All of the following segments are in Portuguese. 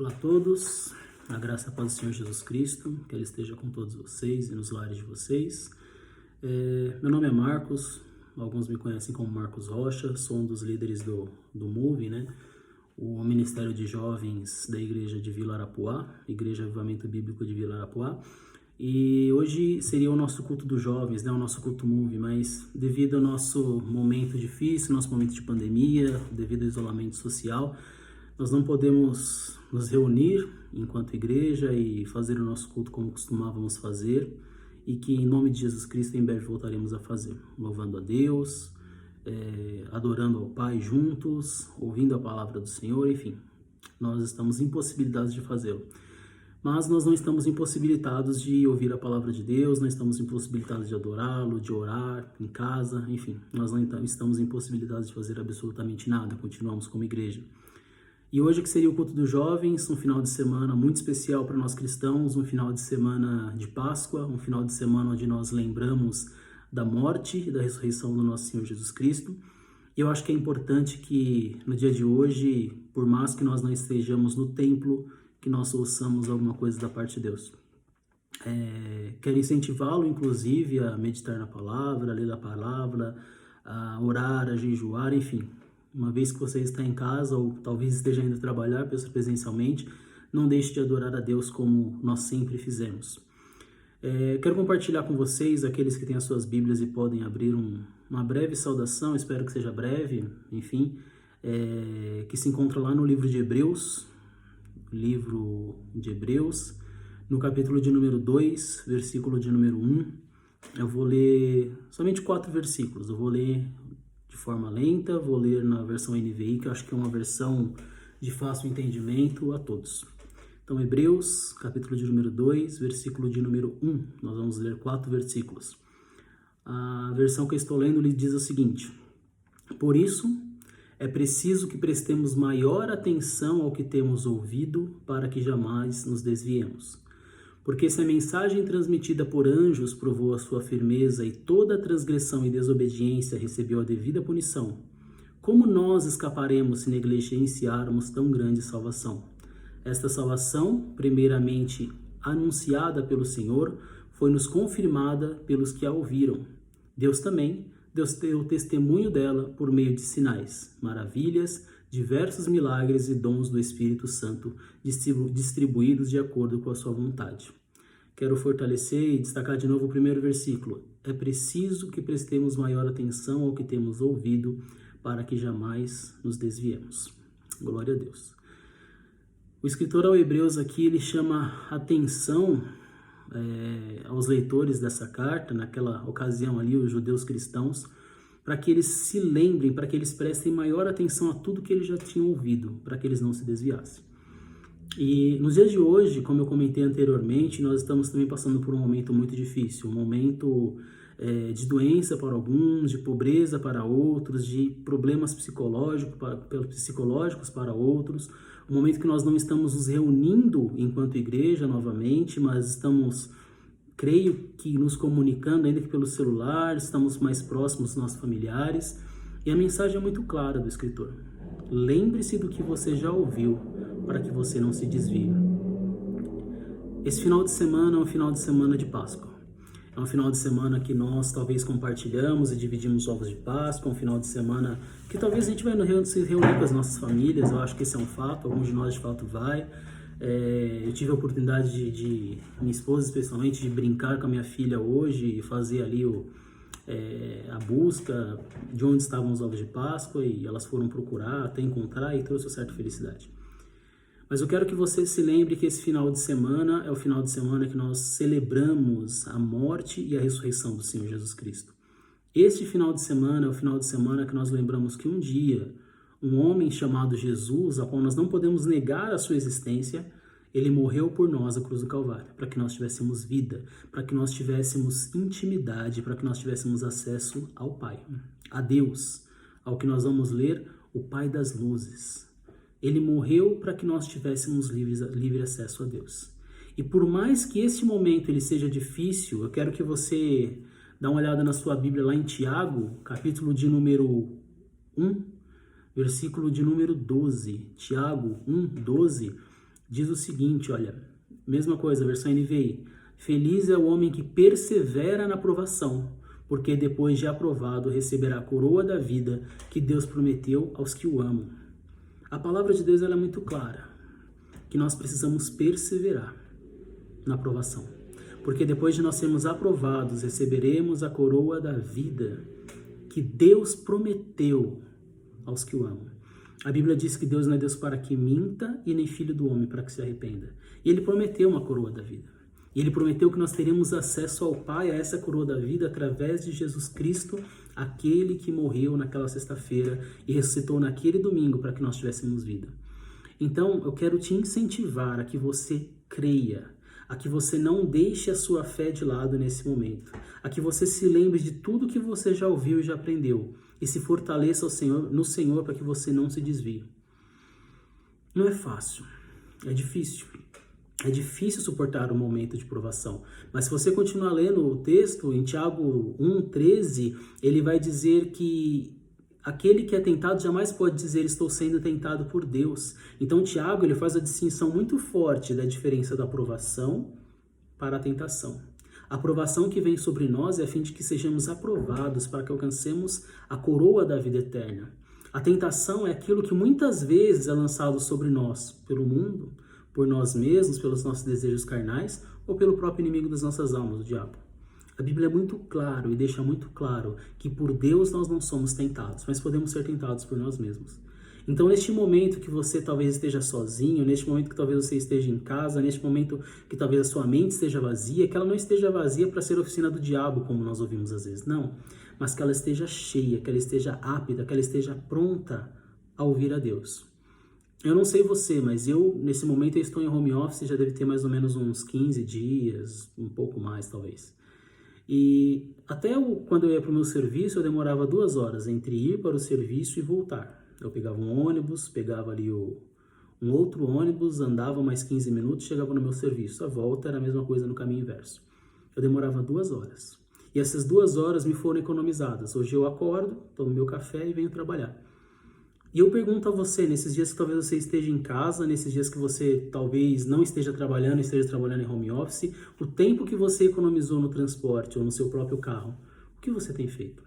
Olá a todos, a graça e a paz do Senhor Jesus Cristo, que Ele esteja com todos vocês e nos lares de vocês. Meu nome é Marcos, alguns me conhecem como Marcos Rocha, sou um dos líderes do MOVE, né? O Ministério de Jovens da Igreja de Vila Arapuá, Igreja Avivamento Bíblico de Vila Arapuá. E hoje seria o nosso culto dos jovens, né? O nosso culto MOVE, mas devido ao nosso momento difícil, nosso momento de pandemia, devido ao isolamento social, nós não podemos nos reunir enquanto igreja e fazer o nosso culto como costumávamos fazer, e que em nome de Jesus Cristo em breve voltaremos a fazer, louvando a Deus, adorando ao Pai juntos, ouvindo a palavra do Senhor, enfim, nós estamos impossibilitados de fazê-lo. Mas nós não estamos impossibilitados de ouvir a palavra de Deus, não estamos impossibilitados de adorá-lo, de orar em casa, enfim, nós não estamos impossibilitados de fazer absolutamente nada, continuamos como igreja. E hoje que seria o culto dos jovens, um final de semana muito especial para nós cristãos, um final de semana de Páscoa, um final de semana onde nós lembramos da morte e da ressurreição do nosso Senhor Jesus Cristo. E eu acho que é importante que no dia de hoje, por mais que nós não estejamos no templo, que nós ouçamos alguma coisa da parte de Deus. Quero incentivá-lo, inclusive, a meditar na palavra, a ler a palavra, a orar, a jejuar, enfim. Uma vez que você está em casa ou talvez esteja indo trabalhar presencialmente, não deixe de adorar a Deus como nós sempre fizemos. Quero compartilhar com vocês, aqueles que têm as suas Bíblias e podem abrir uma breve saudação, espero que seja breve, enfim, que se encontra lá no livro de Hebreus, no capítulo de número 2, versículo de número 1. Eu vou ler somente 4 versículos, eu vou ler de forma lenta, vou ler na versão NVI, que eu acho que é uma versão de fácil entendimento a todos. Então, Hebreus, capítulo de número 2, versículo de número 1. Nós vamos ler 4 versículos. A versão que eu estou lendo lhe diz o seguinte: Por isso, é preciso que prestemos maior atenção ao que temos ouvido, para que jamais nos desviemos. Porque se a mensagem transmitida por anjos provou a sua firmeza e toda transgressão e desobediência recebeu a devida punição, como nós escaparemos se negligenciarmos tão grande salvação? Esta salvação, primeiramente anunciada pelo Senhor, foi-nos confirmada pelos que a ouviram. Deus também deu testemunho dela por meio de sinais, maravilhas, diversos milagres e dons do Espírito Santo distribuídos de acordo com a sua vontade. Quero fortalecer e destacar de novo o primeiro versículo. É preciso que prestemos maior atenção ao que temos ouvido para que jamais nos desviemos. Glória a Deus. O escritor aos Hebreus aqui, ele chama atenção aos leitores dessa carta, naquela ocasião ali, os judeus cristãos, para que eles se lembrem, para que eles prestem maior atenção a tudo que eles já tinham ouvido, para que eles não se desviassem. E nos dias de hoje, como eu comentei anteriormente, nós estamos também passando por um momento muito difícil, um momento de doença para alguns, de pobreza para outros, de problemas psicológicos para outros, um momento que nós não estamos nos reunindo enquanto igreja novamente, mas estamos, creio que nos comunicando ainda que pelo celular, estamos mais próximos dos nossos familiares, e a mensagem é muito clara do escritor. Lembre-se do que você já ouviu, para que você não se desvie. Esse final de semana é um final de semana de Páscoa. É um final de semana que nós talvez compartilhamos e dividimos ovos de Páscoa, um final de semana que talvez a gente vai se reunir com as nossas famílias, eu acho que esse é um fato, alguns de nós de fato vai. Eu tive a oportunidade de minha esposa especialmente, de brincar com a minha filha hoje e fazer ali a busca de onde estavam os ovos de Páscoa, e elas foram procurar até encontrar e trouxe uma certa felicidade. Mas eu quero que você se lembre que esse final de semana é o final de semana que nós celebramos a morte e a ressurreição do Senhor Jesus Cristo. Este final de semana é o final de semana que nós lembramos que um dia, um homem chamado Jesus, a qual nós não podemos negar a sua existência, ele morreu por nós à cruz do Calvário, para que nós tivéssemos vida, para que nós tivéssemos intimidade, para que nós tivéssemos acesso ao Pai, a Deus, ao que nós vamos ler, o Pai das luzes. Ele morreu para que nós tivéssemos livre acesso a Deus. E por mais que esse momento ele seja difícil, eu quero que você dê uma olhada na sua Bíblia lá em Tiago, capítulo de número 1, versículo de número 12. Tiago 1, 12 diz o seguinte, olha, mesma coisa, versão NVI. Feliz é o homem que persevera na provação, porque depois de aprovado receberá a coroa da vida que Deus prometeu aos que o amam. A palavra de Deus ela é muito clara, que nós precisamos perseverar na aprovação. Porque depois de nós sermos aprovados, receberemos a coroa da vida que Deus prometeu aos que o amam. A Bíblia diz que Deus não é Deus para que minta e nem filho do homem para que se arrependa. E Ele prometeu uma coroa da vida. E Ele prometeu que nós teríamos acesso ao Pai, a essa coroa da vida, através de Jesus Cristo, aquele que morreu naquela sexta-feira e ressuscitou naquele domingo para que nós tivéssemos vida. Então, eu quero te incentivar a que você creia, a que você não deixe a sua fé de lado nesse momento, a que você se lembre de tudo que você já ouviu e já aprendeu e se fortaleça no Senhor para que você não se desvie. Não é fácil, é difícil. É difícil suportar o momento de provação, mas se você continuar lendo o texto, em Tiago 1,13, ele vai dizer que aquele que é tentado jamais pode dizer estou sendo tentado por Deus. Então Tiago ele faz a distinção muito forte da diferença da aprovação para a tentação. A aprovação que vem sobre nós é a fim de que sejamos aprovados para que alcancemos a coroa da vida eterna. A tentação é aquilo que muitas vezes é lançado sobre nós pelo mundo, por nós mesmos, pelos nossos desejos carnais ou pelo próprio inimigo das nossas almas, o diabo. A Bíblia é muito claro e deixa muito claro que por Deus nós não somos tentados, mas podemos ser tentados por nós mesmos. Então, neste momento que você talvez esteja sozinho, neste momento que talvez você esteja em casa, neste momento que talvez a sua mente esteja vazia, que ela não esteja vazia para ser oficina do diabo, como nós ouvimos às vezes, não. Mas que ela esteja cheia, que ela esteja apta, que ela esteja pronta a ouvir a Deus. Eu não sei você, mas nesse momento, eu estou em home office, já deve ter mais ou menos uns 15 dias, um pouco mais, talvez. E até quando eu ia para o meu serviço, eu demorava 2 horas entre ir para o serviço e voltar. Eu pegava um ônibus, pegava ali um outro ônibus, andava mais 15 minutos, chegava no meu serviço. A volta era a mesma coisa no caminho inverso. Eu demorava 2 horas. E essas 2 horas me foram economizadas. Hoje eu acordo, tomo meu café e venho trabalhar. E eu pergunto a você, nesses dias que talvez você esteja em casa, nesses dias que você talvez não esteja trabalhando em home office, o tempo que você economizou no transporte ou no seu próprio carro, o que você tem feito?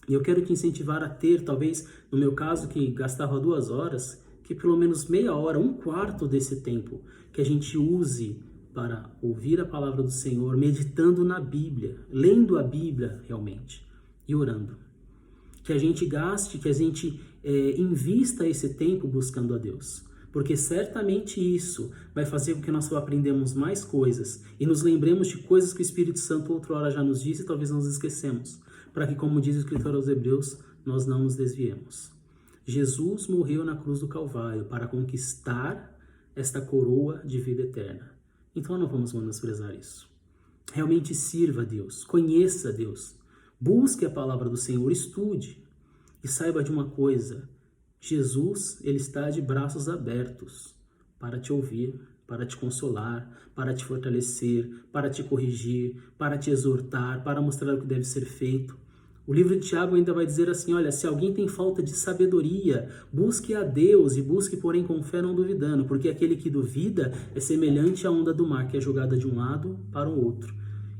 E eu quero te incentivar a ter, talvez, no meu caso, que gastava 2 horas, que pelo menos meia hora, 1/4 desse tempo, que a gente use para ouvir a palavra do Senhor, meditando na Bíblia, lendo a Bíblia realmente e orando. Que a gente gaste, que a gente invista esse tempo buscando a Deus. Porque certamente isso vai fazer com que nós aprendamos mais coisas e nos lembremos de coisas que o Espírito Santo outrora já nos disse e talvez nós esquecemos. Para que, como diz o escritor aos Hebreus, nós não nos desviemos. Jesus morreu na cruz do Calvário para conquistar esta coroa de vida eterna. Então não vamos menosprezar isso. Realmente sirva a Deus, conheça a Deus. Busque a palavra do Senhor, estude e saiba de uma coisa, Jesus, ele está de braços abertos para te ouvir, para te consolar, para te fortalecer, para te corrigir, para te exortar, para mostrar o que deve ser feito. O livro de Tiago ainda vai dizer assim, olha, se alguém tem falta de sabedoria, busque a Deus e busque, porém, com fé não duvidando, porque aquele que duvida é semelhante à onda do mar, que é jogada de um lado para o outro.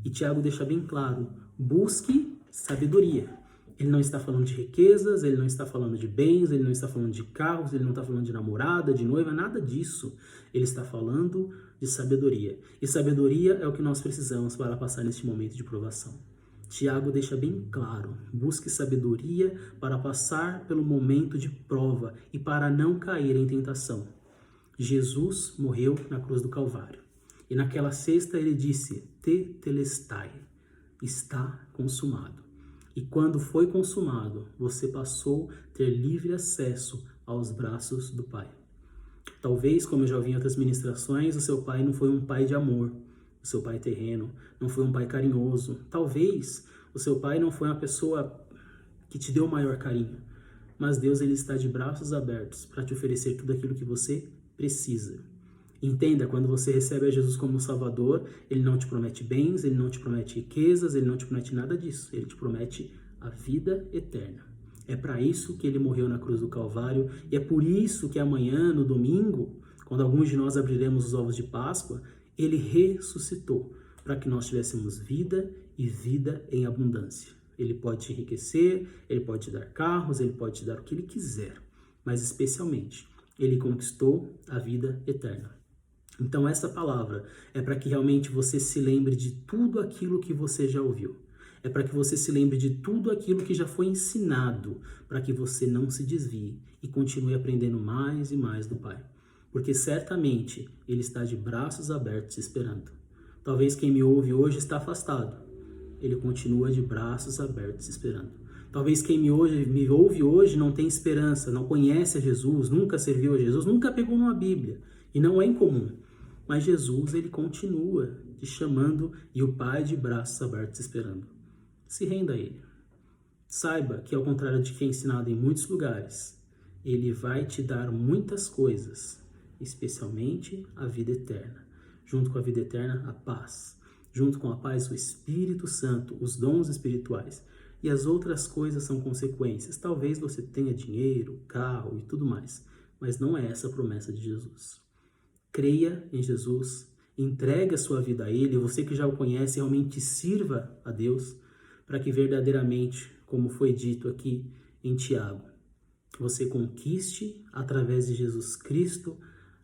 E Tiago deixa bem claro, busque sabedoria. Ele não está falando de riquezas, ele não está falando de bens, ele não está falando de carros, ele não está falando de namorada, de noiva, nada disso. Ele está falando de sabedoria. E sabedoria é o que nós precisamos para passar neste momento de provação. Tiago deixa bem claro, busque sabedoria para passar pelo momento de prova e para não cair em tentação. Jesus morreu na cruz do Calvário. E naquela sexta ele disse, tetelestai, está consumado. E quando foi consumado, você passou a ter livre acesso aos braços do Pai. Talvez, como eu já ouvi em outras ministrações, o seu pai não foi um pai de amor, o seu pai terreno, não foi um pai carinhoso. Talvez o seu pai não foi uma pessoa que te deu o maior carinho, mas Deus ele está de braços abertos para te oferecer tudo aquilo que você precisa. Entenda, quando você recebe a Jesus como Salvador, ele não te promete bens, ele não te promete riquezas, ele não te promete nada disso. Ele te promete a vida eterna. É para isso que ele morreu na cruz do Calvário e é por isso que amanhã, no domingo, quando alguns de nós abriremos os ovos de Páscoa, ele ressuscitou para que nós tivéssemos vida e vida em abundância. Ele pode te enriquecer, ele pode te dar carros, ele pode te dar o que ele quiser, mas especialmente, ele conquistou a vida eterna. Então essa palavra é para que realmente você se lembre de tudo aquilo que você já ouviu. É para que você se lembre de tudo aquilo que já foi ensinado, para que você não se desvie e continue aprendendo mais e mais do Pai. Porque certamente Ele está de braços abertos esperando. Talvez quem me ouve hoje está afastado. Ele continua de braços abertos esperando. Talvez quem me ouve hoje não tem esperança, não conhece a Jesus, nunca serviu a Jesus, nunca pegou uma Bíblia. E não é incomum. Mas Jesus, ele continua te chamando e o Pai de braços abertos esperando. Se renda a Ele. Saiba que, ao contrário de que é ensinado em muitos lugares, Ele vai te dar muitas coisas, especialmente a vida eterna. Junto com a vida eterna, a paz. Junto com a paz, o Espírito Santo, os dons espirituais. E as outras coisas são consequências. Talvez você tenha dinheiro, carro e tudo mais, mas não é essa a promessa de Jesus. Creia em Jesus, entregue a sua vida a Ele, você que já o conhece, realmente sirva a Deus, para que verdadeiramente, como foi dito aqui em Tiago, você conquiste, através de Jesus Cristo,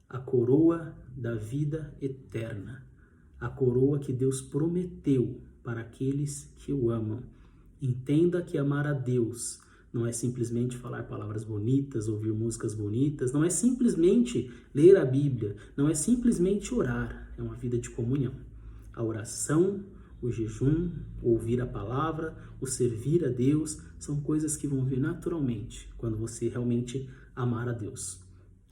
a coroa da vida eterna, a coroa que Deus prometeu para aqueles que o amam. Entenda que amar a Deus não é simplesmente falar palavras bonitas, ouvir músicas bonitas, não é simplesmente ler a Bíblia, não é simplesmente orar, é uma vida de comunhão. A oração, o jejum, ouvir a palavra, o servir a Deus, são coisas que vão vir naturalmente quando você realmente amar a Deus.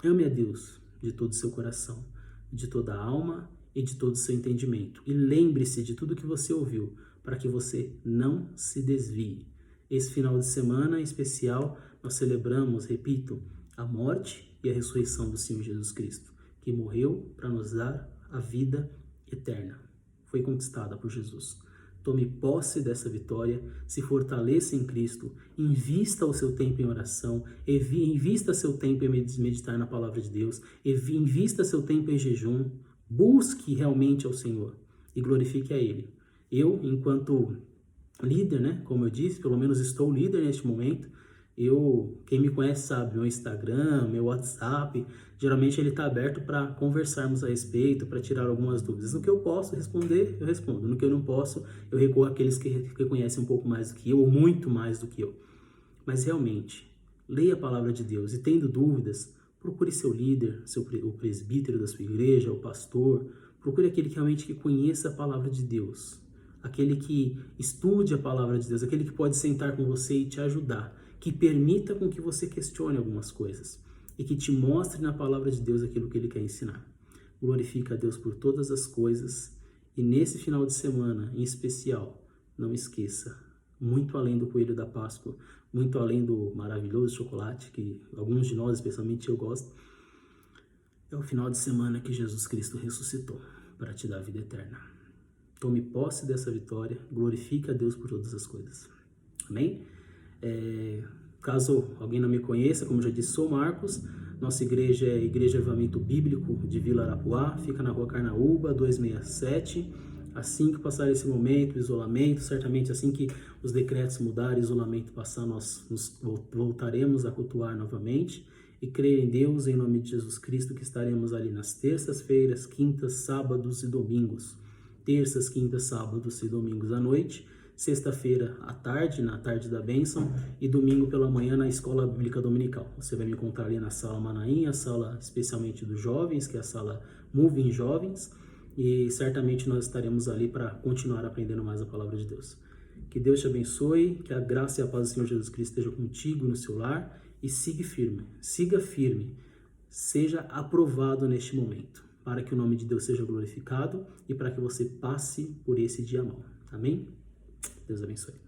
Ame a Deus de todo o seu coração, de toda a alma e de todo o seu entendimento. E lembre-se de tudo que você ouviu, para que você não se desvie. Esse final de semana em especial, nós celebramos, repito, a morte e a ressurreição do Senhor Jesus Cristo, que morreu para nos dar a vida eterna. Foi conquistada por Jesus. Tome posse dessa vitória, se fortaleça em Cristo, invista o seu tempo em oração, invista seu tempo em meditar na palavra de Deus, invista seu tempo em jejum, busque realmente ao Senhor e glorifique a Ele. Eu, enquanto líder, né, como eu disse, pelo menos estou líder neste momento, quem me conhece sabe, meu Instagram, meu WhatsApp, geralmente ele está aberto para conversarmos a respeito, para tirar algumas dúvidas. No que eu posso responder, eu respondo. No que eu não posso, eu recorro àqueles que conhecem um pouco mais do que eu, ou muito mais do que eu. Mas realmente, leia a palavra de Deus e tendo dúvidas, procure seu líder, o presbítero da sua igreja, o pastor, procure aquele que realmente conheça a palavra de Deus, aquele que estude a palavra de Deus, aquele que pode sentar com você e te ajudar, que permita com que você questione algumas coisas e que te mostre na palavra de Deus aquilo que Ele quer ensinar. Glorifica a Deus por todas as coisas e nesse final de semana, em especial, não esqueça, muito além do coelho da Páscoa, muito além do maravilhoso chocolate, que alguns de nós, especialmente eu, gosto, é o final de semana que Jesus Cristo ressuscitou para te dar a vida eterna. Tome posse dessa vitória, glorifique a Deus por todas as coisas. Amém? Caso alguém não me conheça, como já disse, sou Marcos. Nossa igreja é a Igreja Avivamento Bíblico de Vila Arapuá, fica na rua Carnaúba, 267. Assim que passar esse momento, o isolamento, certamente assim que os decretos mudarem, o isolamento passar, nós nos voltaremos a cultuar novamente e crer em Deus, em nome de Jesus Cristo, que estaremos ali nas terças-feiras, quintas, sábados e domingos. Terças, quintas, sábados e domingos à noite, sexta-feira à tarde, na tarde da bênção, e domingo pela manhã na Escola Bíblica Dominical. Você vai me encontrar ali na Sala Manaim, a sala especialmente dos jovens, que é a sala Moving Jovens, e certamente nós estaremos ali para continuar aprendendo mais a palavra de Deus. Que Deus te abençoe, que a graça e a paz do Senhor Jesus Cristo esteja contigo no seu lar, e siga firme, seja aprovado neste momento, para que o nome de Deus seja glorificado e para que você passe por esse dia mau. Amém? Deus abençoe.